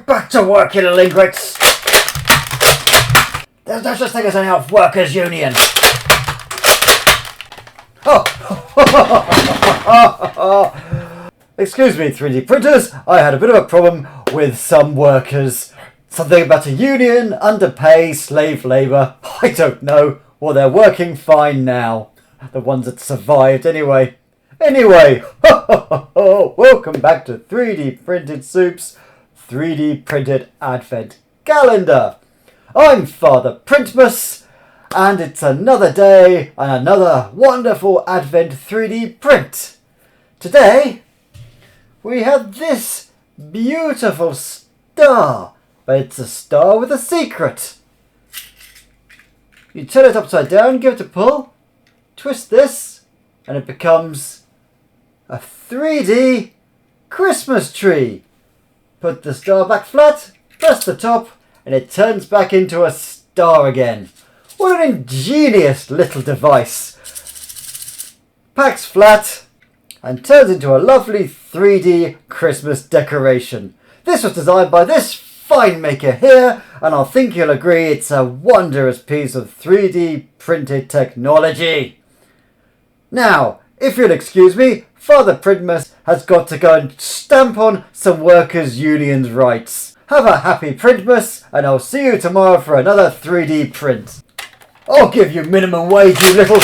back to work, you little ingrates! There's no such thing as an elf workers' union! Oh! Excuse me, 3D printers, I had a bit of a problem with some workers. Something about a union, underpay, slave labour. I don't know. Well, they're working fine now. The ones that survived anyway. Welcome back to 3D Printed Soup's 3D Printed Advent Calendar. I'm Father Printmas, and it's another day and another wonderful Advent 3D print. Today, we have this beautiful star, but it's a star with a secret. You turn it upside down, give it a pull, twist this, and it becomes a 3D Christmas tree. Put the star back flat, press the top, and it turns back into a star again. What an ingenious little device. Packs flat and turns into a lovely 3D Christmas decoration. This was designed by this fine maker here, and I think you'll agree it's a wondrous piece of 3D printed technology. Now, if you'll excuse me, Father Printmas has got to go and stamp on some workers' unions' rights. Have a happy Printmas, and I'll see you tomorrow for another 3D print. I'll give you minimum wage, you little